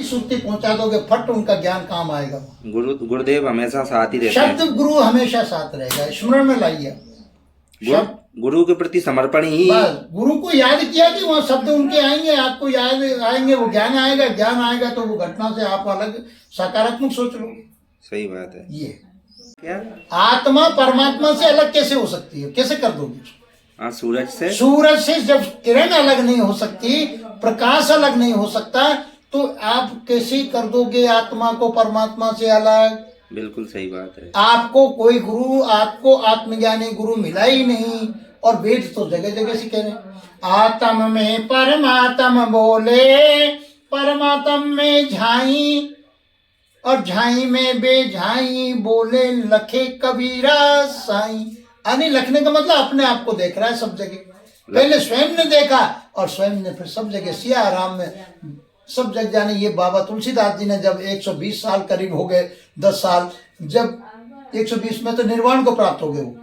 सुरती पहुंचा दोगे, फट उनका ज्ञान काम आएगा। गुरुदेव हमेशा साथ ही रहते हैं। शब्द गुरु हमेशा साथ रहेगा, स्मरण में लाइए। गुरु के प्रति समर्पण ही, बस गुरु को याद किया कि वहाँ शब्द उनके आएंगे, आपको याद आएंगे, वो ज्ञान आएगा। ज्ञान आएगा तो वो घटना से आप अलग सकारात्मक सोच लो। सही बात है। ये क्या आत्मा परमात्मा से अलग कैसे हो सकती है, कैसे कर दोगे? हाँ, सूरज से जब किरण अलग नहीं हो सकती, प्रकाश अलग नहीं हो सकता, तो आप कैसे कर दोगे आत्मा को परमात्मा से अलग? बिल्कुल सही बात है। आपको कोई गुरु, आपको आत्मज्ञानी गुरु मिला ही नहीं। और वेद तो जगह जगह से कह रहे हैं, आत्म में परमात्म बोले, परमात्म में झाई, और झाई में बेझाई बोले लखे कबीरा साई। यानी लिखने का मतलब अपने आप को देख रहा है सब जगह। पहले स्वयं ने देखा और स्वयं ने फिर सब जगह सिया आराम में सब जग जाने। ये बाबा तुलसीदास जी ने जब 120 साल करीब हो गए, 10 साल, जब 120 में तो निर्वाण को प्राप्त हो गए वो,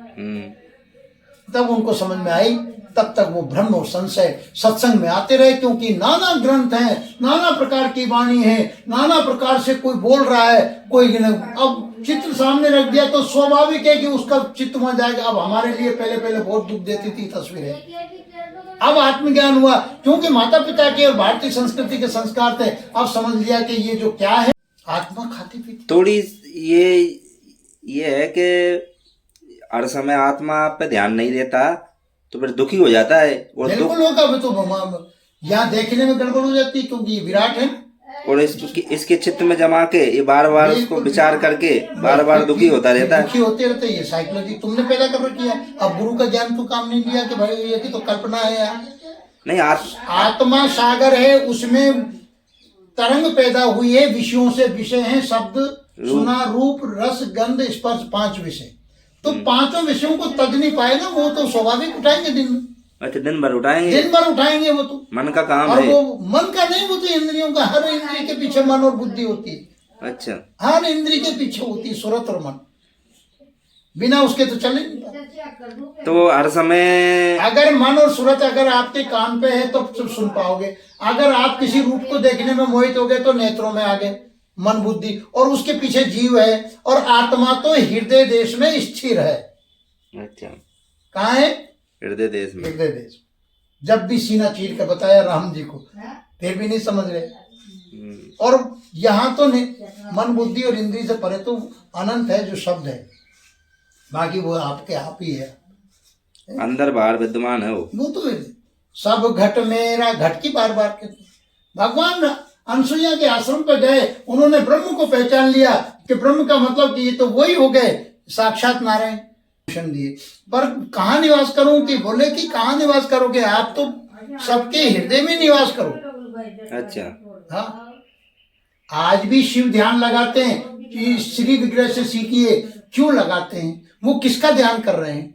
तब उनको समझ में आई। तब तक वो भ्रम और संशय सत्संग में आते रहे, क्योंकि नाना ग्रंथ हैं, नाना प्रकार की वाणी है, नाना प्रकार से कोई बोल रहा है, कोई अब चित्र सामने रख दिया तो स्वाभाविक है कि उसका चित्त वहां जाएगा। अब हमारे लिए पहले पहले बहुत दुख देती थी तस्वीरें। अब आत्मज्ञान हुआ, क्योंकि माता पिता के और भारतीय संस्कृति के संस्कार थे। अब समझ लिया कि ये जो क्या है, आत्मा खाती पीती। थोड़ी ये है कि हर समय आत्मा आप पे ध्यान नहीं देता तो फिर दुखी हो जाता है। और बिल्कुल होगा, तो यहाँ देखने में गड़बड़ हो जाती है, क्योंकि ये विराट है और इसके चित्त में जमा के ये बार बार उसको विचार करके बार बार दुखी होता रहता है। दुखी होते रहते। ये साइकोलॉजी तुमने पैदा कर रखी है। अब गुरु का ज्ञान तो काम नहीं लिया कि भाई ये तो कल्पना है यार। नहीं, आत्मा सागर है, उसमें तरंग पैदा हुई है, विषयों से विषय है, शब्द, सुना, रूप, रस, गंध, स्पर्श, 5 विषय। तो 5 विषयों को तज नहीं पाए ना, वो तो स्वाभाविक उठाएंगे दिन में। अच्छा, दिन भर उठाएंगे, दिन भर उठाएंगे। वो तो मन का काम और है। वो मन का नहीं, वो तो इंद्रियों का। हर इंद्रिय के पीछे मन और बुद्धि होती है। अच्छा, हर इंद्रिय के पीछे होती है सूरत और मन, बिना उसके तो चले नहीं। तो हर समय अगर मन और सूरत अगर आपके कान पे है तो सुन पाओगे। अगर आप किसी रूप को देखने में मोहित हो गए तो नेत्रों में आ गए मन बुद्धि, और उसके पीछे जीव है। और आत्मा तो हृदय देश में स्थिर है। अच्छा, कहाँ है? हृदय देश में। हृदय देश। जब भी सीना चीर के बताया राम जी को, फिर भी नहीं समझ रहे। और यहाँ तो मन बुद्धि और इंद्रिय से परे तो अनंत है जो शब्द है, बाकी वो आपके आप ही है, अंदर बाहर विद्यमान है वो तो सब घट मेरा। घट की बार बार कहते। भगवान अनसुईया के आश्रम पे गए, उन्होंने ब्रह्म को पहचान लिया कि ब्रह्म का मतलब कि ये तो वही हो गए साक्षात नारायण दिए। पर कहाँ निवास करूं? कि बोले कि कहाँ निवास करोगे, आप तो सबके हृदय में निवास करो। अच्छा, हाँ, आज भी शिव ध्यान लगाते हैं कि श्री विग्रह से सीखिए। क्यों लगाते हैं? वो किसका ध्यान कर रहे हैं?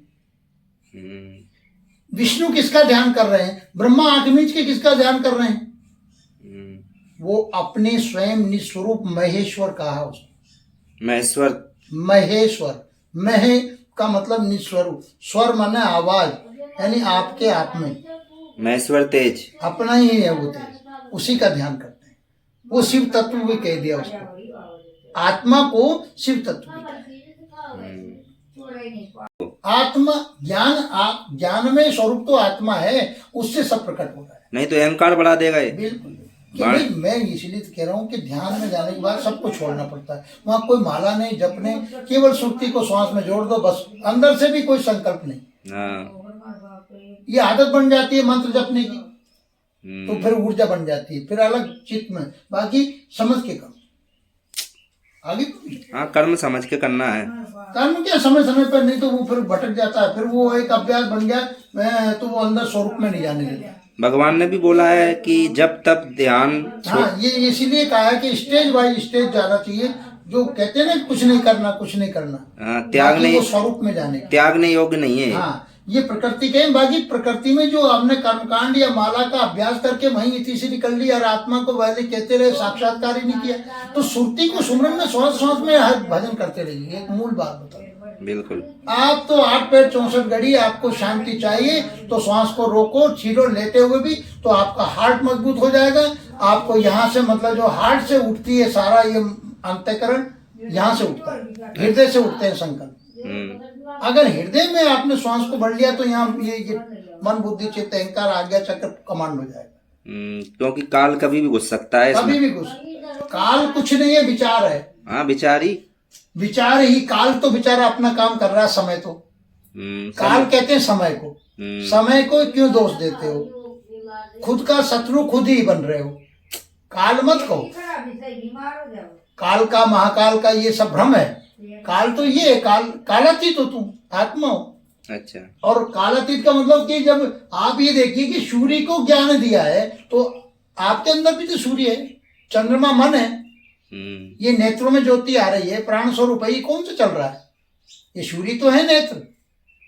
विष्णु किसका ध्यान कर रहे हैं? ब्रह्मा आंख मीच के किसका ध्यान कर रहे हैं? वो अपने स्वयं निस्वरूप महेश्वर कहा उसको। महेश्वर। महे का मतलब निस्वरूप, स्वर माने आवाज, यानी आपके आप में महेश्वर तेज अपना ही है वो तेज, उसी का ध्यान करते हैं। वो शिव तत्व भी कह दिया उसको, आत्मा को शिव तत्व भी कह दिया। आत्मा ज्ञान में स्वरूप तो आत्मा है, उससे सब प्रकट हो रहा है। नहीं तो अहंकार बढ़ा देगा ये। बिल्कुल। मैं इसलिए कह रहा हूँ कि ध्यान में जाने के बाद सबको छोड़ना पड़ता है। वहाँ कोई माला नहीं जपने, केवल सुर्ती को श्वास में जोड़ दो बस, अंदर से भी कोई संकल्प नहीं। ये आदत बन जाती है मंत्र जपने की, तो फिर ऊर्जा बन जाती है, फिर अलग चित्त में। बाकी समझ के करो आगे। हाँ, कर्म समझ के करना है। कर्म क्या समय समय पर, नहीं तो वो फिर भटक जाता है। फिर वो एक अभ्यास बन गया तो वो अंदर स्वरूप में नहीं जाने देता। भगवान ने भी बोला है कि जब तक ध्यान, हाँ, ये इसीलिए कहा है कि स्टेज बाय स्टेज जाना चाहिए। जो कहते हैं ना कुछ नहीं करना, कुछ नहीं करना, त्याग नहीं, स्वरूप में जाने, त्याग नहीं योग्य नहीं है। हाँ, ये प्रकृति के। बाकी प्रकृति में जो हमने कर्मकांड या माला का अभ्यास करके वहीं इतिश्री कर ली और आत्मा को वैसे कहते रहे, साक्षात्कार ही नहीं किया, तो सुरती को सुमरन में श्वास श्वास में भजन करते रहिए। एक मूल बात बताओ, बिल्कुल। आप तो 8 पैर 64 घड़ी आपको शांति चाहिए तो श्वास को रोको, छीलो, लेते हुए भी, तो आपका हार्ट मजबूत हो जाएगा। आपको यहाँ से मतलब जो हार्ट से उठती है सारा ये अंतःकरण यहाँ से उठता है, हृदय से उठते हैं संकल्प। अगर हृदय में आपने श्वास को भर लिया तो यहाँ ये मन बुद्धि चित्त अहंकार आज्ञा चक्र कमांड हो जाएगा। क्योंकि काल कभी भी घुस सकता है इसमें। कभी भी घुस, काल कुछ नहीं है, विचार है। हाँ, विचारी विचार ही काल, तो बेचारा अपना काम कर रहा है। समय तो काल कहते हैं समय को। समय को क्यों दोष देते हो? खुद का शत्रु खुद ही बन रहे हो। काल मत कहो, काल का महाकाल का ये सब भ्रम है। काल तो ये है, कालातीत हो तुम, आत्मा हो। अच्छा। और कालातीत का मतलब कि जब आप ये देखिए कि सूर्य को ज्ञान दिया है तो आपके अंदर भी तो सूर्य है, चंद्रमा मन है, ये नेत्रों में ज्योति आ रही है, प्राण स्वरूप है, ये कौन सा चल रहा है? ये सूर्य तो है नेत्र,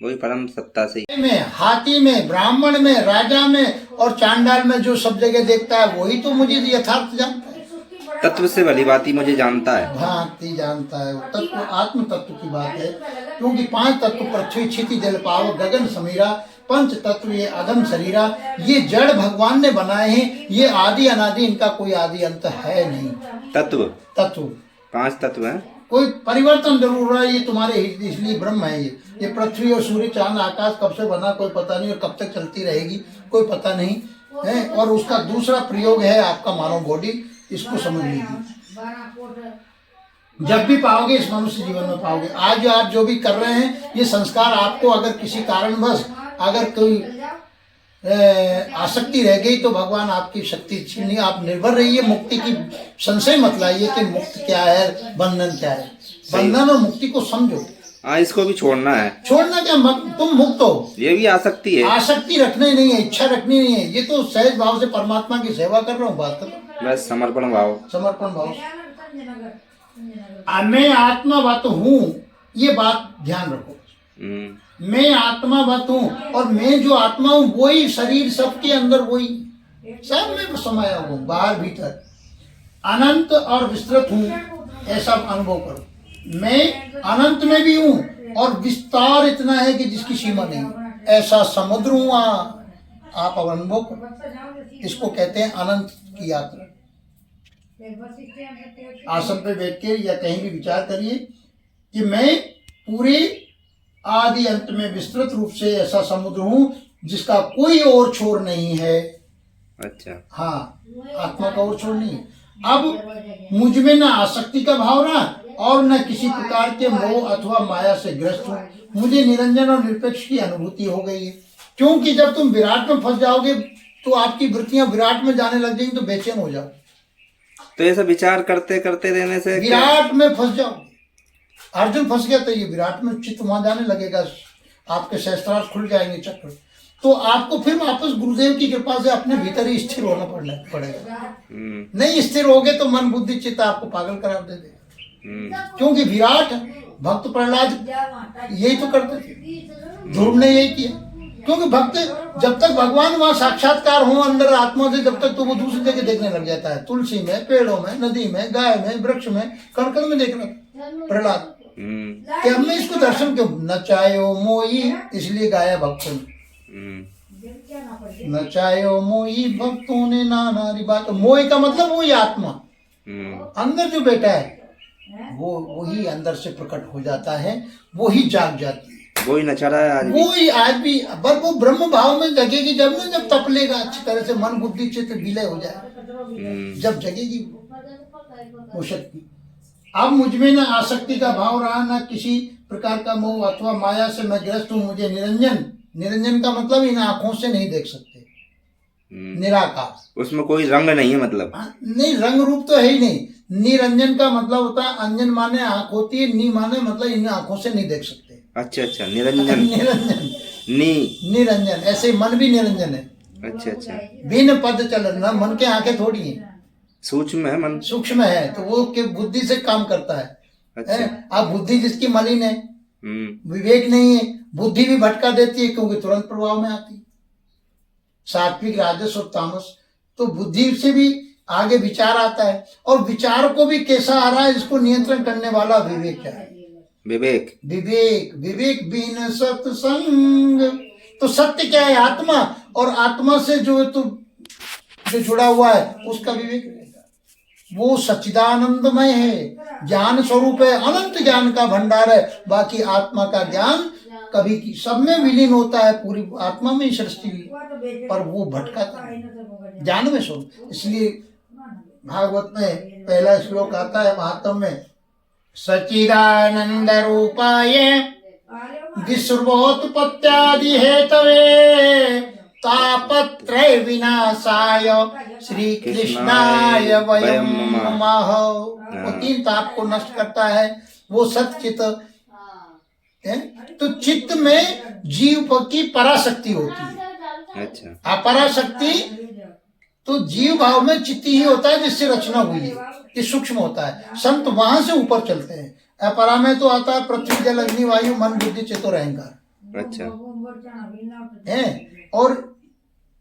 वही परम सत्ता से। में हाथी में, ब्राह्मण में, राजा में और चांडाल में जो सब जगह देखता है वही तो मुझे यथार्थ जानता है। तत्व से भली बाती मुझे जानता है, भांति जानता है। तत्व आत्म तत्व की बात है, क्योंकि 5 तत्व पृथ्वी क्षिति जल पाव गगन समीरा, पंच तत्व ये अगम शरीरा, ये जड़ भगवान ने बनाए हैं। ये आदि अनादि, इनका कोई आदि अंत है नहीं। तत्व 5 तत्व है। कोई परिवर्तन जरूर हो रहा है, ये तुम्हारे इसलिए ब्रह्म है। ये पृथ्वी और सूर्य चांद आकाश कब से बना कोई पता नहीं, और कब तक चलती रहेगी कोई पता नहीं है। और उसका दूसरा प्रयोग है आपका मानव बॉडी, इसको समझ लीजिए। जब भी पाओगे इस मनुष्य जीवन में पाओगे। आज आप जो भी कर रहे हैं ये संस्कार आपको अगर किसी कारणवश अगर कोई आसक्ति रह गई तो भगवान आपकी शक्ति छीनिए। आप निर्भर रहिए, मुक्ति की संशय मत लाइए कि मुक्त क्या है, बंधन क्या है। बंधन और मुक्ति को समझो। हाँ, इसको भी छोड़ना है। छोड़ना क्या, तुम मुक्त हो। ये भी आसक्ति है, आसक्ति रखनी नहीं है, इच्छा रखनी नहीं है। ये तो सहज भाव से परमात्मा की सेवा कर रहा हूँ, बात कर रहा हूँ। बस समर्पण भाव, समर्पण भाव। मैं आत्मावत हूँ, ये बात ध्यान रखो। मैं आत्मावत हूँ और मैं जो आत्मा हूँ वही शरीर, सबके अंदर वही सब में समाया हूँ, बाहर भीतर अनंत और विस्तृत हूँ, ऐसा अनुभव करो। मैं अनंत में भी हूँ और विस्तार इतना है कि जिसकी सीमा नहीं, ऐसा समुद्र हूँ। आप अनुभव करो, इसको कहते हैं अनंत की यात्रा। आसन पे बैठ के या कहीं भी विचार करिए कि मैं पूरे आदि अंत में विस्तृत रूप से ऐसा समुद्र हूँ जिसका कोई और छोर नहीं है। अच्छा। हाँ, आत्मा का और छोर नहीं है। अब मुझ में न आसक्ति का भाव रहा और न किसी प्रकार के मोह अथवा माया से ग्रस्त हूँ। मुझे निरंजन और निरपेक्ष की अनुभूति हो गई है। क्योंकि जब तुम विराट में फंस जाओगे तो आपकी वृत्तियां विराट में जाने लग जाएंगी तो बेचैन हो जाओ। तो ऐसा विचार करते करते रहने से विराट में फंस जाओ। अर्जुन फंस गया तो ये विराट में चित्त वहां जाने लगेगा, आपके सहस्त्रार्थ खुल जाएंगे चक्र। तो आपको फिर वापस गुरुदेव की कृपा से अपने भीतर ही स्थिर होना पड़ेगा। नहीं स्थिर होगे तो मन बुद्धि चित्त आपको पागल करार दे देगा। क्योंकि विराट भक्त प्रहलाद यही तो करते थे, ध्रुव ने यही किया। क्योंकि भक्त जब तक भगवान वहां साक्षात्कार हो अंदर आत्मा से, जब तक तो वो दूसरी जगह देखने लग जाता है। तुलसी में, पेड़ों में, नदी में, गाय में, वृक्ष में, कण में देखना प्रहलाद कि हमने इसको दर्शन क्यों नचायो मोई, इसलिए गाया भक्तों ने नचायो मोई भक्तों ने नाना बात। मोई का मतलब वही आत्मा अंदर जो बैठा है वो वही अंदर से प्रकट हो जाता है, वही जाग जाती है, वही नचा रहा है आज भी। वही आज भी। पर वो ब्रह्म भाव में जगेगी जब ना, जब तपलेगा अच्छी तरह से, मन बुद्धि चित्त विलय हो जाए, जब जगेगी वो शक्ति। अब मुझ में ना आसक्ति का भाव रहा, ना किसी प्रकार का मोह अथवा माया से मैं ग्रस्त हूँ। मुझे निरंजन, निरंजन का मतलब इन आंखों से नहीं देख सकते, निराकार, उसमें कोई रंग नहीं है मतलब। नहीं, रंग रूप तो है ही नहीं। निरंजन का मतलब होता है, अंजन माने आंख होती है, नी माने मतलब इन आंखों से नहीं देख सकते। अच्छा अच्छा, निरंजन। निरंजन निरंजन, ऐसे मन भी निरंजन है। अच्छा अच्छा, बिन पद चलना, मन के आंखें थोड़ी है, सूक्ष्म है मन, सूक्ष्म है, तो वो के बुद्धि से काम करता है। अच्छा। अब बुद्धि जिसकी मलिन है, विवेक नहीं है, बुद्धि भी भटका देती है क्योंकि तुरंत प्रभाव में आती है। सात्विक, राजस और तामस, तो बुद्धि से भी आगे विचार आता है, और विचार को भी कैसा आ रहा है इसको नियंत्रण करने वाला विवेक क्या है। विवेक। विवेक, विवेक बिन सत्संग। तो सत्य क्या है? आत्मा, और आत्मा से जो तू जो जुड़ा हुआ है उसका विवेक रहेगा। वो सच्चिदानंदमय है, ज्ञान स्वरूप है, अनंत ज्ञान का भंडार है। बाकी आत्मा का ज्ञान कभी सब में विलीन होता है, पूरी आत्मा में ही सृष्टि हुई, पर वो भटकाता है ज्ञान में स्वरूप। इसलिए भागवत में पहला श्लोक आता है महात्म में, सच्चिदानंद रूपाय विश्वोत्पत्त्यादि हेतवे तापत्रय विनाशाय श्री कृष्णाय वयं नमः। वो 3 ताप को नष्ट करता है वो सच्चित है। तो चित्त में जीव की पराशक्ति होती है। अच्छा। अपराशक्ति तो जीव भाव में चित्त ही होता है जिससे रचना हुई है, ये सूक्ष्म होता है। संत वहां से ऊपर चलते हैं। अपरा में तो आता है पृथ्वी जल अग्नि वायु मन बुद्धि चित्त और अहंकार। अच्छा। है, और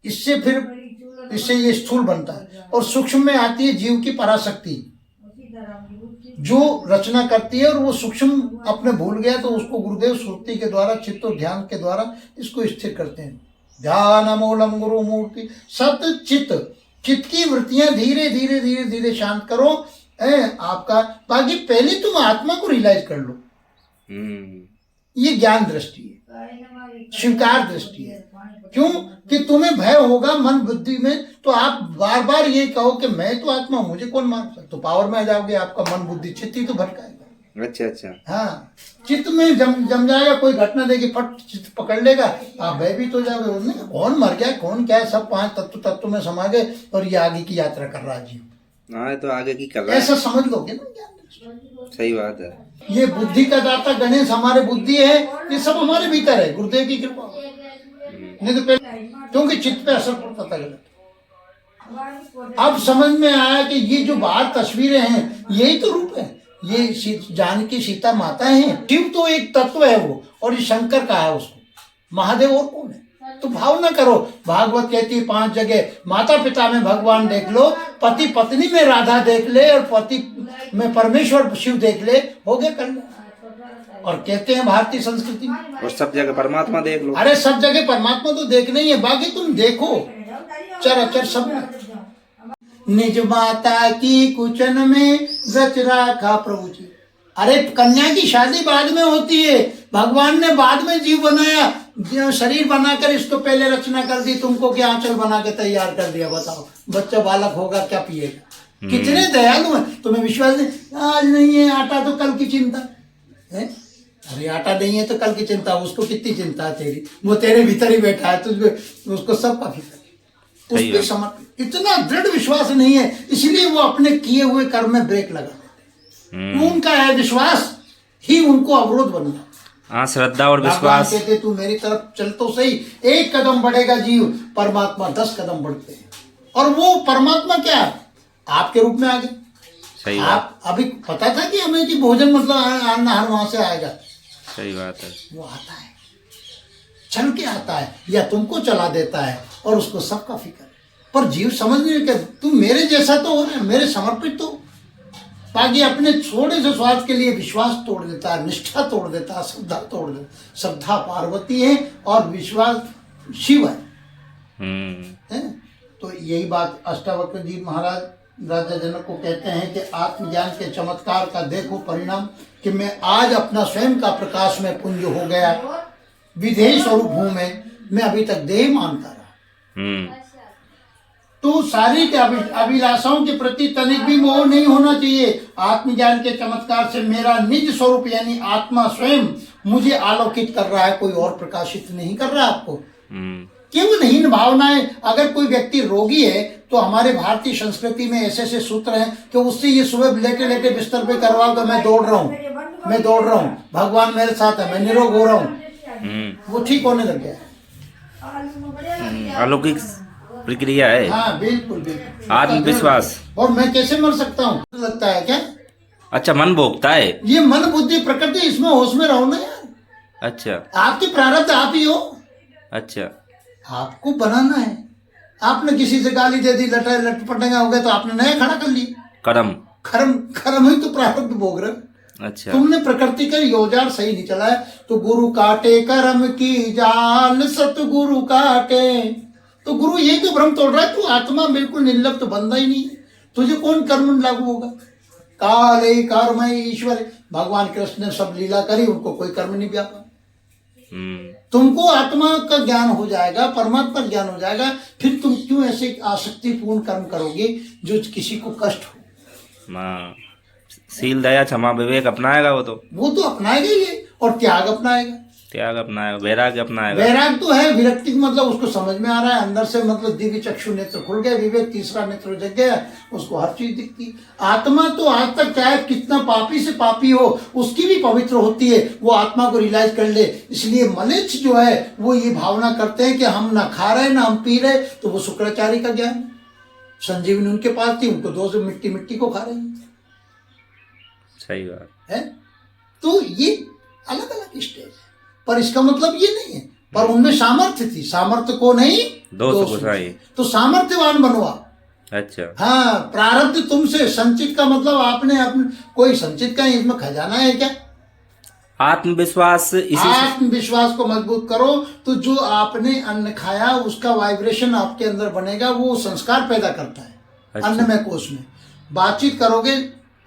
इससे फिर इससे ये स्थूल बनता है। और सूक्ष्म में आती है जीव की पराशक्ति जो रचना करती है, और वो सूक्ष्म अपने भूल गया तो उसको गुरुदेव श्रुति के द्वारा चित्त और ध्यान के द्वारा इसको स्थिर करते हैं। ध्यान मूलम गुरु मूर्ति सत चित्त। चित्त की वृत्तियां धीरे धीरे धीरे धीरे शांत करो आपका। बाकी पहले तुम आत्मा को रियलाइज कर लो। ये ज्ञान दृष्टि है, स्वीकार दृष्टि है। क्यों कि तुम्हें भय होगा मन बुद्धि में, तो आप बार बार ये कहो कि मैं तो आत्मा हूं, मुझे कौन मान सकता। तो पावर में आ जाओगे, आपका मन बुद्धि चित्त ही तो भटकाएगा। अच्छा अच्छा। हाँ, चित्त में जम जाएगा, कोई घटना देगी फट चित्त पकड़ लेगा, आप भयभीत हो जाओगे। उसने कौन मर गया कौन क्या है, सब 5 तत्व में समा गए और ये आगे की यात्रा कर रहा है जीव। हाँ तो आगे की कर रहा है, ऐसा समझ लोगे ना। सही बात है। ये बुद्धि का दाता गणेश हमारे बुद्धि है, ये सब हमारे भीतर है, गुरुदेव की कृपा। नहीं तो पहले क्योंकि चित्त पे असर पड़ता था गलत। अब समझ में आया कि ये जो बाहर तस्वीरें हैं यही तो रूप है। ये जानकी सीता माता है, शिव तो एक तत्व है वो, और ये शंकर का है उसको, महादेव और कौन है। तो भावना करो, भागवत कहती है 5 जगह माता पिता में भगवान देख लो, पति पत्नी में राधा देख ले, और पति में परमेश्वर शिव देख ले, हो गया कल्याण। और कहते हैं भारतीय संस्कृति में, और सब जगह परमात्मा देख लो। अरे सब जगह परमात्मा तो देखना ही है, बाकी तुम देखो चराचर सब में। निज माता की कुचन में रच राखा प्रभु जी। अरे कन्या की शादी बाद में होती है, भगवान ने बाद में जीव बनाया, शरीर बनाकर इसको पहले रचना कर दी, तुमको क्या आंचल बना के तैयार कर दिया। बताओ बच्चा बालक होगा क्या पिएगा। कितने दयालु हैं, तुम्हें विश्वास नहीं। आज नहीं है आटा तो कल की चिंता है। अरे आटा नहीं है तो कल की चिंता, उसको कितनी चिंता है तेरी, वो तेरे भीतर ही बैठा है, तुझे उसको सब का फिक्र, उस पर समर्पित। इतना दृढ़ विश्वास नहीं है, इसलिए वो अपने किए हुए कर्म में ब्रेक लगा देते हैं। उनका है विश्वास ही उनको अवरोध बन जाता। हाँ, श्रद्धा और विश्वास। कहते तू मेरी तरफ चल तो सही, 1 कदम बढ़ेगा जीव, परमात्मा 10 कदम बढ़ते हैं। और वो परमात्मा क्या आपके रूप में आ गए। सही आप अभी पता था कि हमें कि भोजन मतलब आहार वहां से आएगा। सही बात है। वो आता है, चल के आता है, या तुमको चला देता है, और उसको सबका फिक्र है। पर जीव समझ नहीं कि तुम मेरे जैसा तो हो रहे, मेरे समर्पित तो। बाकी अपने थोड़े से स्वार्थ के लिए विश्वास तोड़ देता है, निष्ठा तोड़ देता है, श्रद्धा तोड़ देता है। श्रद्धा पार्वती है और विश्वास शिव है। तो यही बात अष्टावक्र जी महाराज राजा जनक को कहते हैं कि आत्मज्ञान के चमत्कार का देखो परिणाम, कि मैं आज अपना स्वयं का प्रकाश में पुंज हो गया, विधेय स्वरूप हूं मैं अभी तक देह मानता रहा। तो शारीरिक अभिलाषाओं के प्रति तनिक भी मोह नहीं होना चाहिए। आत्मज्ञान के चमत्कार से मेरा निज स्वरूप यानी आत्मा स्वयं मुझे आलोकित कर रहा है, कोई और प्रकाशित नहीं कर रहा आपको। केवल हीन भावनाएं। अगर कोई व्यक्ति रोगी है तो हमारे भारतीय संस्कृति में ऐसे ऐसे सूत्र हैं कि उससे ये सुबह लेटे लेटे बिस्तर पे करवाओ तो मैं दौड़ रहा हूँ, भगवान मेरे साथ है, मैं निरोग हो रहा हूँ, वो ठीक होने लग गया है। अलौकिक प्रक्रिया है। हाँ बिल्कुल बिल्कुल, आत्मविश्वास। और मैं कैसे मर सकता हूँ लगता है क्या। अच्छा, मन भोगता है ये मन बुद्धि प्रकृति, इसमें होश में रहो ना यार। अच्छा, आपके प्रारब्ध आप ही हो, अच्छा, आपको बनाना है। आपने किसी से गाली दे दी, लटपटेंगा हो गया तो आपने नया खड़ा कर लिया। कर्म कर्म ही तो प्रारब्ध भोग रहे। अच्छा। तुमने प्रकृति का ये औजार सही नहीं चलाया तो गुरु काटे कर्म की जाल सतगुरु काटे। तो गुरु यही तो भ्रम तोड़ रहा है, तू आत्मा बिल्कुल निर्लिप्त तो बंदा ही नहीं है, तुझे कौन कर्म में लागू होगा। काले कर्म ईश्वर, भगवान कृष्ण ने सब लीला करी, उनको कोई कर्म नहीं व्यापा। तुमको आत्मा का ज्ञान हो जाएगा, परमात्मा ज्ञान हो जाएगा, फिर तुम क्यों ऐसे आसक्तिपूर्ण कर्म करोगे जो किसी को कष्ट हो। हाँ, शील दया क्षमा विवेक अपनाएगा वो तो अपनाएगा ही है, और त्याग अपनाएगा, त्याग अपनाएगा, वैराग्य अपनाएगा। वैराग तो है, विरक्ति मतलब उसको समझ में आ रहा है अंदर से, मतलब दिव्य चक्षु नेत्र खुल गया, विवेक तीसरा नेत्र जग गया, उसको हर चीज दिखती। आत्मा तो आज तक चाहे कितना पापी से पापी हो उसकी भी पवित्र होती है, वो आत्मा को रियलाइज कर ले। इसलिए मलेच्छ जो है वो ये भावना करते हैं कि हम ना खा रहे ना हम पी रहे, तो वो शुक्राचार्य का ज्ञान संजीवनी उनके पास थी, उनको दो से मिट्टी मिट्टी को खा रहे हैं। सही बात है। तो ये अलग अलग स्टेज है, पर इसका मतलब ये नहीं है, पर उनमें सामर्थ्य थी, सामर्थ्य को नहीं दोष गुसाई, तो सामर्थ्यवान बनवा। अच्छा। हाँ, प्रारब्ध तुमसे, संचित का मतलब आपने अपने कोई संचित का इसमें खजाना है क्या। आत्मविश्वास, आत्मविश्वास को मजबूत करो तो जो आपने अन्न खाया उसका वाइब्रेशन आपके अंदर बनेगा, वो संस्कार पैदा करता है। अच्छा। अन्न में कोष में बातचीत करोगे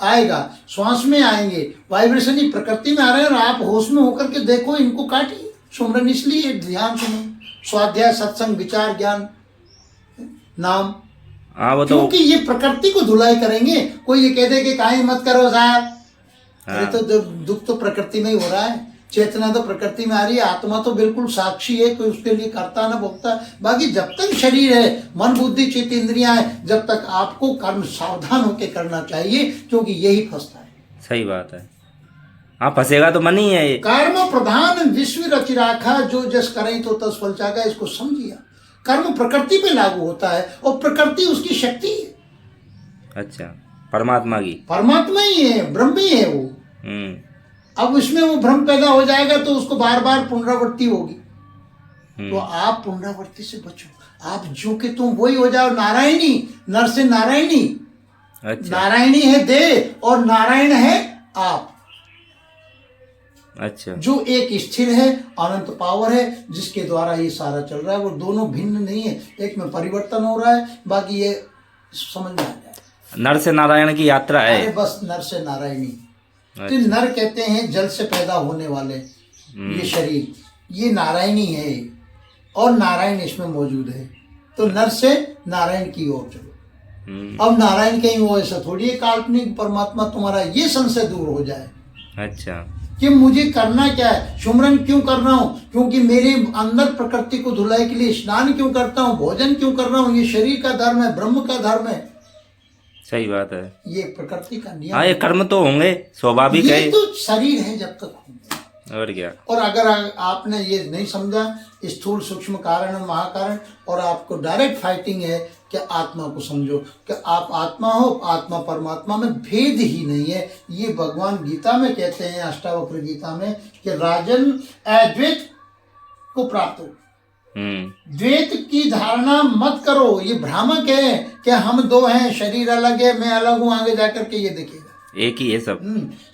आएगा, श्वास में आएंगे, वाइब्रेशन ही प्रकृति में आ रहे हैं, और आप होश में होकर के देखो इनको काटिए। सुमरन इसलिए ध्यान सुनो, स्वाध्याय सत्संग विचार ज्ञान नाम, वो तो क्योंकि ये प्रकृति को धुलाई करेंगे। कोई ये कह दे कि काहे मत करो साहब, अरे तो दुख तो प्रकृति में ही हो रहा है, चेतना तो प्रकृति में आ रही है, आत्मा तो बिल्कुल साक्षी है, कोई उसके लिए करता ना भोगता। बाकी जब तक शरीर है, मन बुद्धि चित्त इंद्रियां है, जब तक आपको कर्म सावधान होकर करना चाहिए, क्योंकि यही फंसता है। सही बात है, हाँ फंसेगा तो मन ही है ये। कर्म प्रधान विश्व रच राखा, जो जस करें तो तस फल चागा, इसको समझिए। कर्म प्रकृति पे लागू होता है और प्रकृति उसकी शक्ति है। अच्छा, परमात्मा की, परमात्मा ही है, ब्रह्म ही है वो। अब उसमें वो भ्रम पैदा हो जाएगा तो उसको बार बार पुनरावृत्ति होगी। तो आप पुनरावृत्ति से बचो, आप जो कि तुम वही हो जाओ, नारायणी, नर से नारायणी। अच्छा। नारायणी है देह और नारायण है आप। अच्छा। जो एक स्थिर है, अनंत पावर है, जिसके द्वारा ये सारा चल रहा है, वो दोनों भिन्न नहीं है, एक में परिवर्तन हो रहा है। बाकी ये समझ में आ जाए, नर से नारायण की यात्रा है। अरे बस नर से नारायणी। अच्छा। तो नर कहते हैं जल से पैदा होने वाले ये शरीर, ये नारायणी है और नारायण इसमें मौजूद है। तो नर से नारायण की ओर चलो। अब नारायण कहीं वो ऐसा थोड़ी है काल्पनिक परमात्मा तुम्हारा, ये संशय दूर हो जाए। अच्छा। कि मुझे करना क्या है, सुमरन क्यों कर रहा हूँ, क्योंकि मेरे अंदर प्रकृति को धुलाई के लिए स्नान क्यों करता हूँ, भोजन क्यों कर रहा हूँ, ये शरीर का धर्म है, ब्रह्म का धर्म है। सही बात है, ये प्रकृति का नियम। हाँ, ये कर्म तो होंगे स्वाभाविक है, ये तो शरीर है जब तक होंगे। और क्या। और अगर आपने ये नहीं समझा स्थूल सूक्ष्म कारण और महाकारण, और आपको डायरेक्ट फाइटिंग है कि आत्मा को समझो कि आप आत्मा हो, आत्मा परमात्मा में भेद ही नहीं है। ये भगवान गीता में कहते हैं, अष्टावक्र गीता में, कि राजन अद्वैत को प्राप्त हो, द्वैत की धारणा मत करो। ये भ्रामक है कि हम दो हैं, शरीर अलग है, मैं अलग हूं, आगे जाकर के ये दिखेगा एक ही है सब।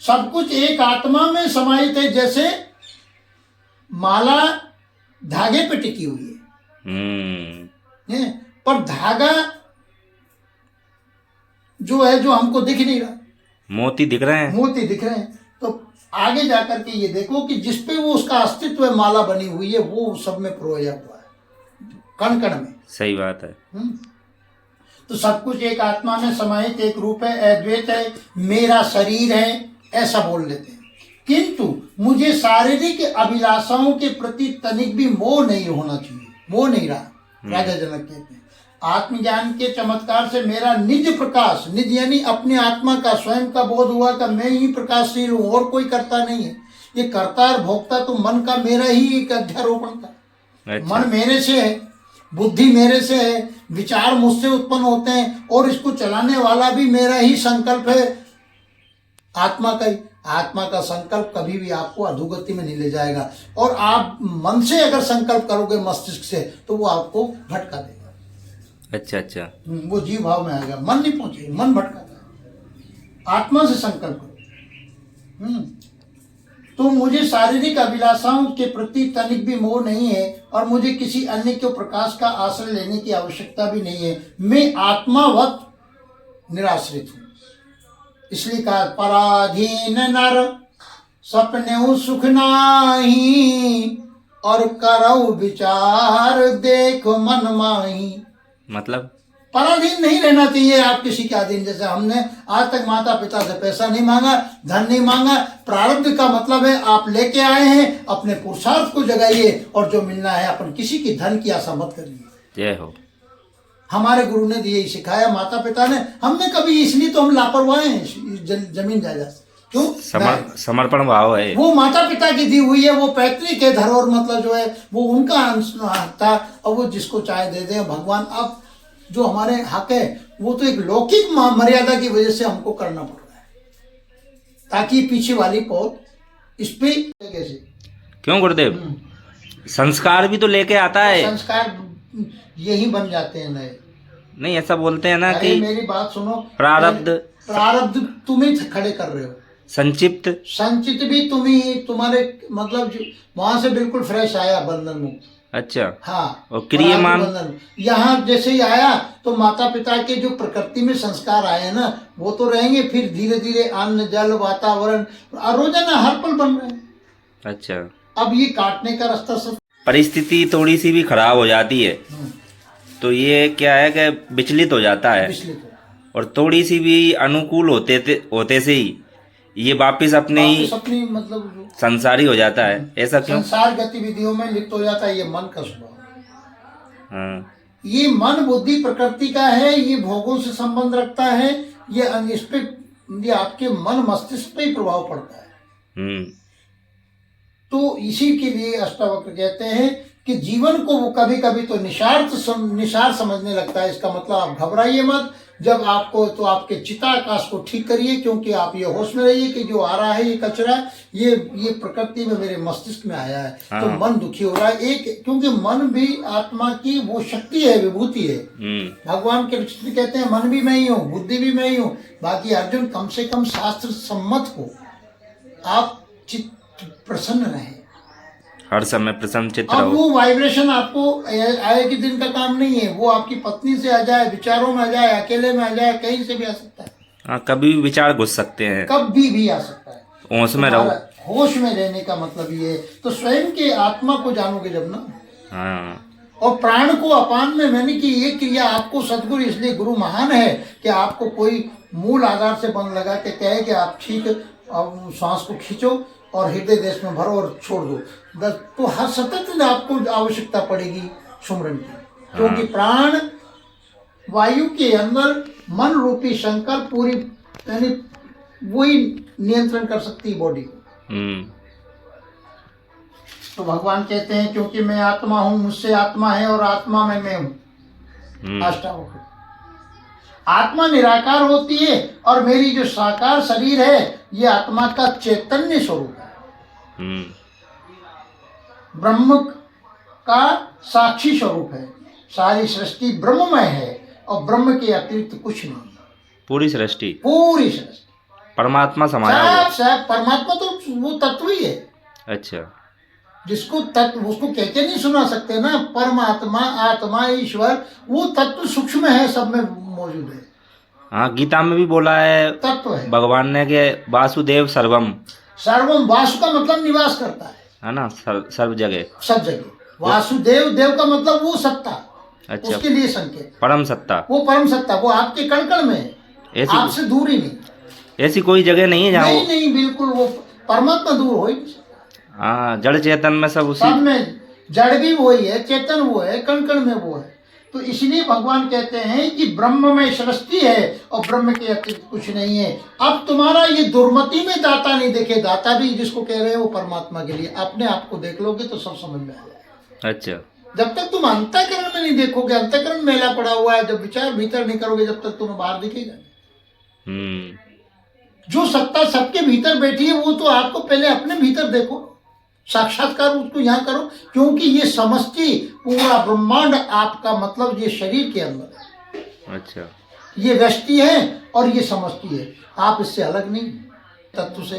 सब कुछ एक आत्मा में समाहित है, जैसे माला धागे पे टिकी हुई है, पर धागा जो है, जो हमको दिख नहीं रहा, मोती दिख रहे हैं, मोती दिख रहे हैं। तो आगे जाकर के ये देखो कि जिसपे वो उसका अस्तित्व है, माला बनी हुई है, वो सब में प्रोया हुआ है, कण कण में। सही बात है। तो सब कुछ एक आत्मा में समाहित, एक रूप है, अद्वैत है, मेरा शरीर है, ऐसा बोल लेते हैं। किंतु मुझे शारीरिक अभिलाषाओं के प्रति तनिक भी मोह नहीं होना चाहिए, मोह नहीं रहा। राजा जनक कहते हैं, आत्मज्ञान के चमत्कार से मेरा निज प्रकाश, निज यानी अपने आत्मा का, स्वयं का बोध हुआ कि मैं ही प्रकाशशील हूँ और कोई करता नहीं है। ये कर्ता और भोक्ता तो मन का मेरा ही एक अध्यारोपण था। अच्छा। मन मेरे से है, बुद्धि मेरे से है, विचार मुझसे उत्पन्न होते हैं, और इसको चलाने वाला भी मेरा ही संकल्प है, आत्मा का ही। आत्मा का संकल्प कभी भी आपको अधोगति में नहीं ले जाएगा, और आप मन से अगर संकल्प करोगे मस्तिष्क से, तो वो आपको भटका देगा। अच्छा अच्छा, वो जीव भाव में आएगा, मन नहीं पहुंचेगा, मन भटकाता है। आत्मा से संकल्प करो, तो मुझे शारीरिक अभिलाषाओं के प्रति तनिक भी मोह नहीं है और मुझे किसी अन्य के प्रकाश का आश्रय लेने की आवश्यकता भी नहीं है। मैं आत्मावत निराश्रित हूँ। इसलिए कहा पराधीन नर सपने सुख नाही और करऊ विचार देखो मन माही। मतलब पराधीन नहीं रहना चाहिए आप किसी के अधीन। जैसे हमने आज तक माता पिता से पैसा नहीं मांगा, धन नहीं मांगा। प्रारब्ध का मतलब है आप लेके आए हैं, अपने पुरुषार्थ को जगाइए और जो मिलना है अपन किसी की धन की आशा मत करिए। जय हो। हमारे गुरु ने यही सिखाया, माता पिता ने। हमने कभी, इसलिए तो हम लापरवाह हैं जमीन जायदाद। क्यों? समर्पण भाव है। वो माता पिता की दी हुई है, वो पैतृक है धरोहर, मतलब जो है वो उनका अंश था। और वो जिसको चाहे दे दे भगवान। अब जो हमारे हक है वो तो एक लौकिक मर्यादा की वजह से हमको करना पड़ रहा है, ताकि पीछे वाली पौध इस पे कैसे। क्यों गुरुदेव? संस्कार भी तो लेके आता है। संस्कार यही बन जाते हैं नए। नहीं, ऐसा बोलते हैं ना कि मेरी बात सुनो, प्रारब्ध तुम ही खड़े कर रहे हो। संचित भी तुम ही, तुम्हारे मतलब वहां से बिल्कुल फ्रेश आया बंधन मुक्त। अच्छा। हाँ। और क्रियमान यहाँ जैसे ही आया तो माता पिता के जो प्रकृति में संस्कार आए ना वो तो रहेंगे, फिर धीरे धीरे अन्न जल वातावरण रोजाना हर पल बन रहे हैं। अच्छा। अब ये काटने का रास्ता सब, परिस्थिति थोड़ी सी भी खराब हो जाती है तो ये क्या है कि विचलित हो जाता है, और थोड़ी सी भी अनुकूल होते से ही ये वापिस अपनी मतलब संसारी हो जाता है। ऐसा क्यों? संसार गतिविधियों में लिप्त हो जाता है। ये मन का स्वभाव। हाँ। ये मन बुद्धि प्रकृति का है, ये भोगों से संबंध रखता है, ये इस पे, ये आपके मन मस्तिष्क पे ही प्रभाव पड़ता है। तो इसी के लिए अष्टावक्र कहते हैं कि जीवन को वो कभी कभी तो निशार समझने लगता है। इसका मतलब आप घबराइए मत। जब आपको, तो आपके चिताकाश को ठीक करिए, क्योंकि आप ये होश में रहिए कि जो आ रहा है ये कचरा, ये प्रकृति में मेरे मस्तिष्क में आया है। तो मन दुखी हो रहा है क्योंकि मन भी आत्मा की वो शक्ति है, विभूति है। भगवान के कृष्ण कहते हैं मन भी मैं ही हूँ, बुद्धि भी मैं ही हूँ। बाकी अर्जुन कम से कम शास्त्र सम्मत हो, आप चित्त प्रसन्न रहे, हर समय प्रसन्न चित्त अब रहो। वो वाइब्रेशन आपको आए कि दिन का काम नहीं है। वो आपकी पत्नी से आ जाए, विचारों में आ जाए, अकेले में आ जाए, कहीं से भी आ सकता है। हाँ, कभी भी विचार घुस सकते हैं, कभी भी आ सकता है। होश में रहो। होश में रहने का मतलब ये है। तो स्वयं के आत्मा को जानोगे जब ना। हाँ। और प्राण को अपान में, मैंने कि ये क्रिया आपको सदगुरु, इसलिए गुरु महान है कि आपको कोई मूल आधार से बंध लगा के कहे कि आप ठीक श्वास को खींचो और हृदय देश में भरो और छोड़ दो। तो हर सतत आपको आवश्यकता पड़ेगी सुमरन की, क्योंकि प्राण वायु के अंदर मन रूपी शंकर पूरी, यानी वही नियंत्रण कर सकती है बॉडी को। तो भगवान कहते हैं क्योंकि मैं आत्मा हूं, मुझसे आत्मा है और आत्मा में मैं हूं। अष्टावक्र। आत्मा निराकार होती है और मेरी जो साकार शरीर है ये आत्मा का चैतन्य स्वरूप है। ब्रह्म का साक्षी स्वरूप है। सारी सृष्टि ब्रह्ममय है और ब्रह्म के अतिरिक्त कुछ नहीं। पूरी सृष्टि परमात्मा समाया हुआ। परमात्मा तो वो तत्व ही है। अच्छा। जिसको तत्व, उसको कहते नहीं सुना सकते ना, परमात्मा, आत्मा, ईश्वर, वो तत्व सूक्ष्म है, सब में मौजूद है। हाँ, गीता में भी बोला है, तत्व है भगवान ने कि वासुदेव सर्वम। सर्वम, वासु का मतलब निवास करता है ना, सर्व जगह, सब जगह। वासुदेव, देव का मतलब वो सत्ता। अच्छा। उसके लिए संकेत परम सत्ता, वो परम सत्ता, वो आपके कण कण में है, आपसे दूर ही नहीं। ऐसी कोई जगह नहीं है जहाँ नहीं, बिल्कुल वो परमात्मा दूर हो ही नहीं। हाँ, जड़ चेतन में सब उसी, सब में जड़ भी वही है, चेतन वो है, कण कण में वो है। तो इसलिए भगवान कहते हैं कि ब्रह्म में सृष्टि है और ब्रह्म के अतिरिक्त कुछ नहीं है। अब तुम्हारा ये दुर्मति में दाता नहीं देखे, दाता भी जिसको कह रहे हैं वो परमात्मा के लिए। अपने आप को देख लोगे तो सब समझ में आ जाएगा। अच्छा। जब तक तुम अंतःकरण में नहीं देखोगे, अंतःकरण मेला पड़ा हुआ है, जब विचार भीतर नहीं करोगे, जब तक तुम्हें बाहर दिखेगा। जो सत्ता सबके भीतर बैठी है वो तो आपको पहले अपने भीतर देखो, साक्षात्कार उसको यहाँ करो, क्योंकि ये समष्टि पूरा ब्रह्मांड आपका, मतलब ये शरीर के अंदर है। अच्छा। ये व्यष्टि है और ये समष्टि है, आप इससे अलग नहीं तत्व से।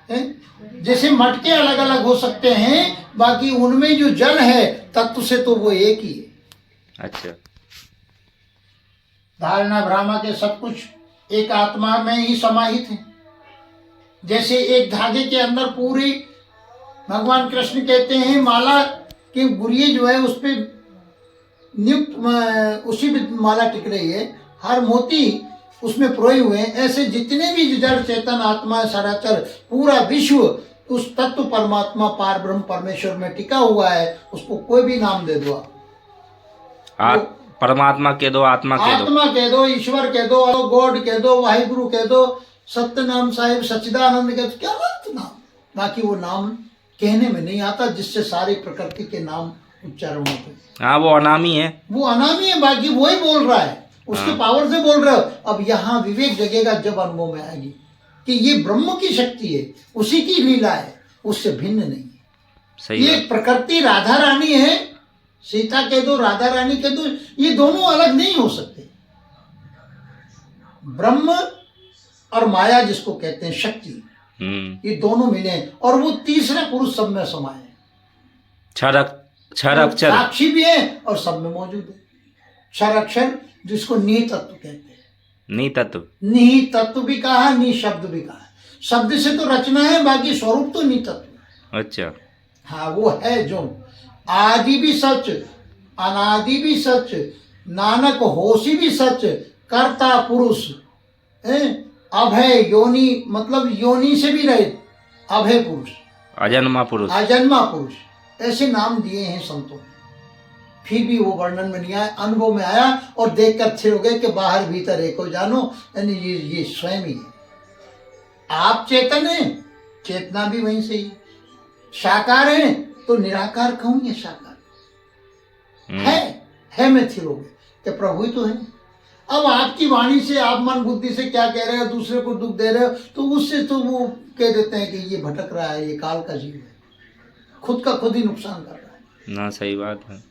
हैं? जैसे मटके अलग अलग हो सकते हैं, बाकी उनमें जो जल है तत्व से तो वो एक ही है। अच्छा। धारणा ब्रह्मा के सब कुछ एक आत्मा में ही समाहित है। जैसे एक धागे के अंदर पूरी, भगवान कृष्ण कहते हैं माला की गुरिये जो है उस पे नियुक्त उसी पे माला टिक रही है, हर मोती उसमें प्रोए हुए हैं। ऐसे जितने भी जड़ चेतन आत्मा सराचर पूरा विश्व उस तत्व परमात्मा पार ब्रह्म परमेश्वर में टिका हुआ है। उसको कोई भी नाम दे दो आप, परमात्मा कह दो, आत्मा कह दो, आत्मा कह दो, ईश्वर कह दो, गॉड कह दो, वाहिगुरु कह दो, सत्यनाम साहिब, सच्चिदानंद कह दो, क्या बात नाम। बाकी वो नाम कहने में नहीं आता जिससे सारी प्रकृति के नाम उच्चारण होते हैं। हाँ वो अनामी है, वो अनामी है, बाकी वही बोल रहा है, उसके पावर से बोल रहे हो। अब यहाँ विवेक जगेगा जब अनुभव में आएगी कि ये ब्रह्म की शक्ति है, उसी की लीला है, उससे भिन्न नहीं है। सही ये बात। प्रकृति राधा रानी है, सीता कह दो, राधा रानी कह दो, ये दोनों अलग नहीं हो सकते। ब्रह्म और माया जिसको कहते हैं शक्ति, ये दोनों मिले हैं, और वो तीसरा पुरुष सब में समाये है। क्षर अक्षर साक्षी भी है और सब में मौजूद है। क्षर अक्षर जिसको नी तत्व कहते हैं। नी तत्व, नी तत्व भी कहा, नी शब्द भी कहा। शब्द से तो रचना है, बाकी स्वरूप तो नी तत्व है। अच्छा। हाँ वो है जो आदि भी सच, अनादि भी सच, नानक होशी भी सच, कर्ता पुरुष, अभय योनि, मतलब योनि से भी रहे, अभय पुरुष, अजन्मा पुरुष, अजन्मा पुरुष, ऐसे नाम दिए हैं संतों ने। फिर भी वो वर्णन में नहीं आया, अनुभव में आया और देखकर स्थिर हो गए कि बाहर भीतर एक हो जानो, यानी ये स्वयं ही है। आप चेतन हैं, चेतना भी वहीं से ही। साकार है तो निराकार कहूँ, ये साकार है में स्थिर हो गए कि प्रभु ही तो है। अब आपकी वाणी से आप मन बुद्धि से क्या कह रहे हो, दूसरे को दुख दे रहे हो, तो उससे तो वो कह देते हैं कि ये भटक रहा है, ये काल का जीव है, खुद का खुद ही नुकसान कर रहा है। ना सही बात है।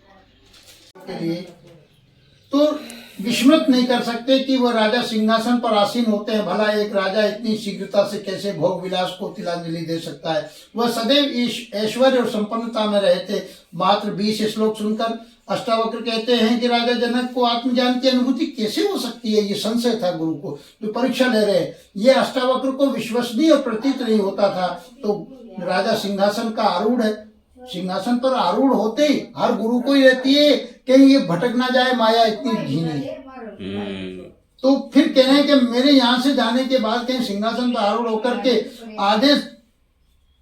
के लिए तो विस्मृत नहीं कर सकते कि वह राजा सिंहासन पर आसीन होते हैं। भला एक राजा इतनी शीघ्रता से कैसे भोग विलास को तिलांजलि दे सकता है। वह सदैव ऐश्वर्य और संपन्नता में रहे थे। मात्र 20 श्लोक सुनकर अष्टावक्र कहते हैं कि राजा जनक को आत्मज्ञान की अनुभूति कैसे हो सकती है। ये संशय था गुरु को, जो परीक्षा ले रहे हैं। ये अष्टावक्र को विश्वसनीय और प्रतीत नहीं होता था। तो राजा सिंहासन का आरूढ़ है, सिंहासन पर आरूढ़ होते ही हर गुरु को ही रहती है कहीं ये भटक ना जाए, माया इतनी धीमी है। तो फिर कह रहे हैं कि मेरे यहाँ से जाने के बाद कहीं सिंहासन पर आरूढ़ होकर के आदेश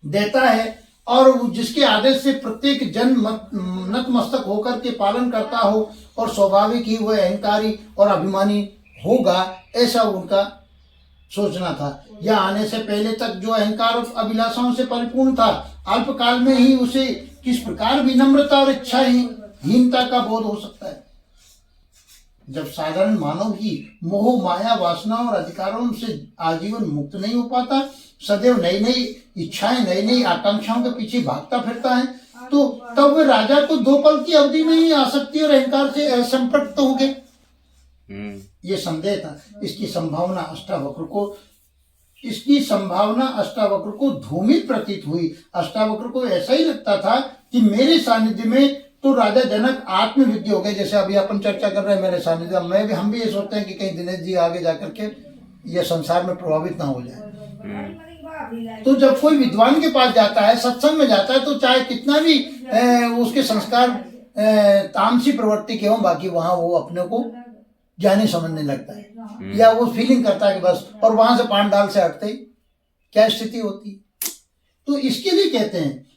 देता है, और जिसके आदेश से प्रत्येक जन नतमस्तक होकर के पालन करता हो, और स्वाभाविक ही वह अहंकारी और अभिमानी होगा, ऐसा उनका सोचना था। यह आने से पहले तक जो अहंकार और अभिलाषाओं से परिपूर्ण था, अल्पकाल में ही उसे किस प्रकार विनम्रता और इच्छाहीनता का बोध हो सकता है। जब साधारण मानव ही मोह माया वासना और अधिकारों से आजीवन मुक्त नहीं हो पाता, सदैव नई नई इच्छाएं, नई नई आकांक्षाओं के पीछे भागता फिरता है, तो तब वह राजा को 2 पल की अवधि में ही आसक्ति और अहंकार से असंपृक्त हो गए। ये संदेह था। इसकी संभावना अष्टावक्र को धूमिल प्रतीत हुई। अष्टावक्र को ऐसा ही लगता था कि मेरे सानिध्य में तो राजा जनक आत्मविद्य हो गए। जैसे अभी अपन चर्चा कर रहे हैं मेरे सानिध्य में, हम भी ये सोचते हैं कि कहीं दिनेश जी आगे जाकर के ये संसार में प्रभावित ना हो जाए। तो जब कोई विद्वान के पास जाता है, सत्संग में जाता है, तो चाहे कितना भी उसके संस्कार तामसी प्रवृत्ति के हों, बाकी वहां वो अपने को ज्ञानी समझने लगता है, या वो फीलिंग करता है कि बस, और वहां से पांडाल से हटते ही क्या स्थिति होती। तो इसके लिए कहते हैं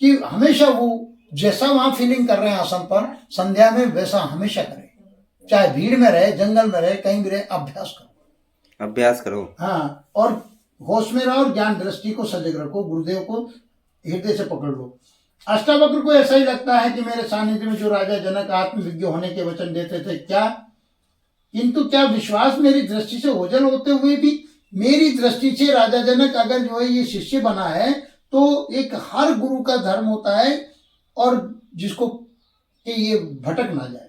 कि हमेशा वो जैसा वहां फीलिंग कर रहे हैं आसन पर संध्या में, वैसा हमेशा करें। चाहे भीड़ में रहे, जंगल में रहे, कहीं भी रहे, अभ्यास करो। हाँ, और होश में रहो और ज्ञान दृष्टि को सजग रखो, गुरुदेव को हृदय से पकड़ लो। अष्टावक्र को ऐसा ही लगता है कि मेरे सानिध्य में जो राजा जनक आत्मविज्ञ होने के वचन देते थे, किंतु क्या विश्वास मेरी दृष्टि से ओझल होते हुए भी मेरी दृष्टि से राजा जनक अगर जो है ये शिष्य बना है, तो एक हर गुरु का धर्म होता है, और जिसको कि ये भटक ना जाए।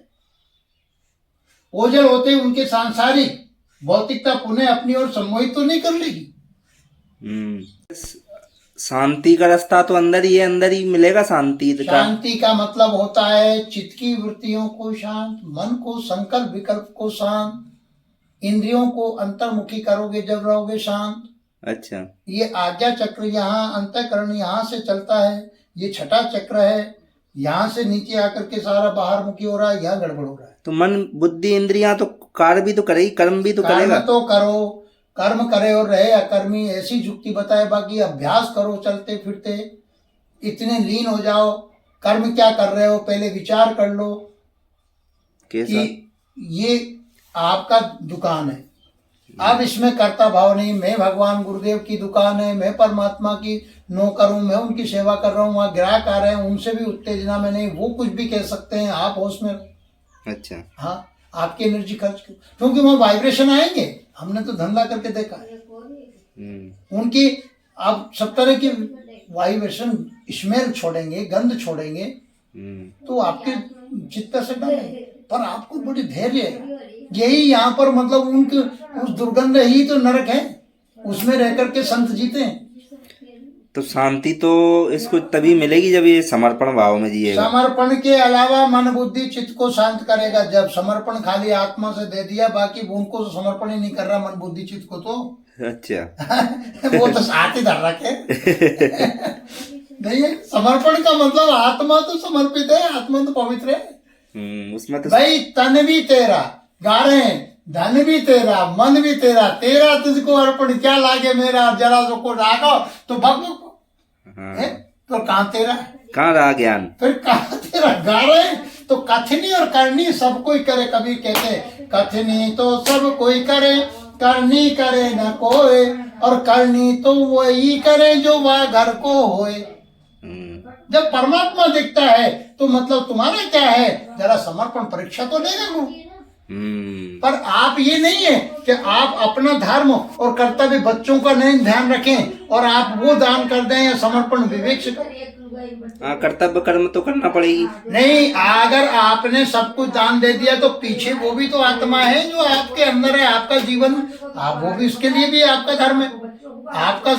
ओझल होते उनके सांसारिक भौतिकता पुनः अपनी ओर सम्मोहित तो नहीं कर लेगी। शांति का रास्ता तो अंदर ही है, अंदर ही मिलेगा शांति का। शांति का मतलब होता है चित्त की वृत्तियों को शांत, मन को, संकल्प विकल्प को शांत, इंद्रियों को अंतर्मुखी करोगे जब रहोगे शांत। अच्छा, ये आज्ञा चक्र यहाँ अंतःकरण यहाँ से चलता है, ये छठा चक्र है, यहाँ से नीचे आकर के सारा बाहर मुखी हो रहा है, यहाँ गड़बड़ हो रहा है। तो मन बुद्धि इंद्रियां तो कार्य भी तो करेगी, कर्म भी तो करेगा। कर्म तो करो, कर्म करे और रहे अकर्मी, ऐसी युक्ति बताए। बाकी अभ्यास करो, चलते फिरते इतने लीन हो जाओ। कर्म क्या कर रहे हो पहले विचार कर लो कैसा? कि ये आपका दुकान है, अब इसमें कर्ता भाव नहीं, मैं भगवान गुरुदेव की दुकान है, मैं परमात्मा की नौकर हूं, मैं उनकी सेवा कर रहा हूँ, वहाँ ग्राहक आ रहे हैं, उनसे भी उत्तेजना में नहीं, वो कुछ भी कह सकते हैं, आप होश में। अच्छा, हाँ, आपकी एनर्जी खर्च करो, क्योंकि वहाँ वाइब्रेशन आएंगे, हमने तो धंधा करके देखा है। उनकी आप सब तरह की वाइब्रेशन, स्मेल छोड़ेंगे, गंध छोड़ेंगे, तो आपके चित्त से डर है। पर आपको बड़ी धैर्य है, यही यहाँ पर मतलब उनके उस दुर्गंध ही तो नरक है, उसमें रह करके संत जीते हैं। तो शांति तो इसको तभी मिलेगी जब ये समर्पण भाव में जिएगा। समर्पण के अलावा मन बुद्धि चित्त को शांत करेगा जब समर्पण खाली आत्मा से दे दिया, बाकी उनको तो समर्पण ही नहीं कर रहा मन बुद्धि चित्त को तो। अच्छा वो तो साथ ही धर रखे नहीं है। समर्पण का मतलब आत्मा तो समर्पित है, आत्मा तो पवित्र है। उसमें तो भाई तन भी तेरा, गा रहे हैं, धन भी तेरा, मन भी तेरा, तेरा तुझको अर्पण क्या लागे मेरा, जरा जो को रागो तो भग है, तो कहाँ तेरा, कहाँ रहा ज्ञान, फिर कहाँ तेरा। गा रहे हैं तो कथनी और करनी सब कोई करे। कबीर कहते कथनी तो सब कोई करे, करनी करे न कोई, और करनी तो वही करे जो वह घर को होए। जब परमात्मा दिखता है तो मतलब तुम्हारा क्या है, जरा समर्पण परीक्षा तो लेगा वो। पर आप ये नहीं है कि आप अपना धर्म और कर्तव्य बच्चों का नहीं ध्यान रखें और आप वो दान कर दें या समर्पण विवेक से करें। कर्तव्य कर्म तो करना पड़ेगी। नहीं, अगर आपने सब कुछ दान दे दिया तो पीछे वो भी तो आत्मा है जो आपके अंदर है, आपका जीवन, आप वो भी, उसके लिए भी आपका धर्म है। आपका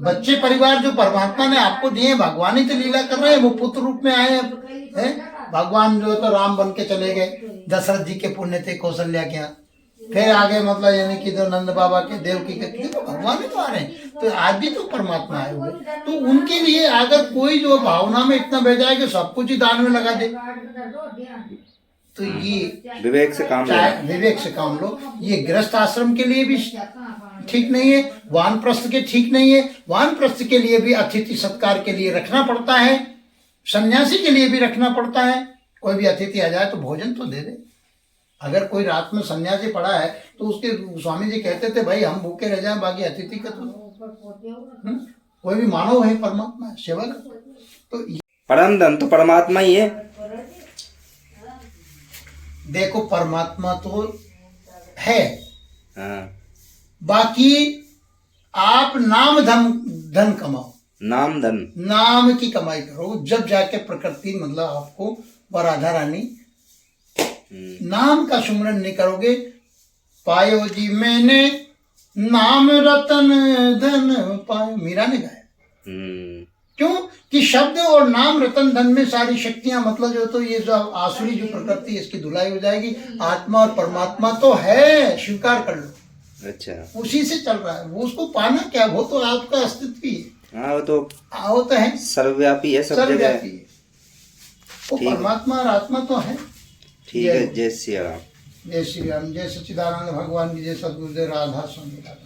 बच्चे परिवार जो परमात्मा ने आपको दिए, भगवान ही तो लीला कर रहे हैं, वो पुत्र रूप में आए हैं। भगवान जो तो राम बन के चले गए, दशरथ जी के पुण्य थे, कौशल्या के यहाँ, फिर आगे मतलब यानी कि जो नंद बाबा के, देवकी के, तो भगवान ही तो आ रहे हैं। तो आज भी तो परमात्मा आए हुए, तो उनके लिए अगर कोई जो भावना में इतना भेजा है कि सब कुछ ही दान में लगा दे, तो ये विवेक से काम लो। विवेक से काम लो। ये गृहस्थ आश्रम के लिए भी ठीक नहीं है, वानप्रस्थ के ठीक नहीं है। वानप्रस्थ के लिए भी अतिथि सत्कार के लिए रखना पड़ता है, सन्यासी के लिए भी रखना पड़ता है। कोई भी अतिथि आ जाए तो भोजन तो दे दे। अगर कोई रात में सन्यासी पड़ा है तो उसके स्वामी जी कहते थे भाई हम भूखे रह जाएं, बाकी अतिथि का तो कोई भी मानव है, परमात्मा है, सेवा करता है। तो परम धन तो परमात्मा ही है। देखो परमात्मा तो है, हाँ। बाकी आप नाम धन कमाओ, नाम धन, नाम की कमाई करो, जब जाके प्रकृति मतलब आपको व राधा रानी नाम का सुमरन नहीं करोगे। पायो जी मैंने नाम रतन धन पायो, मीरा ने गाया। क्यों कि शब्द और नाम रतन धन में सारी शक्तियां, मतलब जो तो ये जो आसुरी जो प्रकृति इसकी धुलाई हो जाएगी। आत्मा और परमात्मा तो है, स्वीकार कर लो। अच्छा, उसी से चल रहा है वो, उसको पाना क्या, वो तो आपका अस्तित्व ही है। हाँ, वो तो है, सर्वव्यापी है, सब जगह है। वो परमात्मा और आत्मा तो है। ठीक है, जय श्री राम। जय श्री राम, जय सच्चिदानंद भगवान की, जय सद्गुरुदेव राधा स्वामी राधा।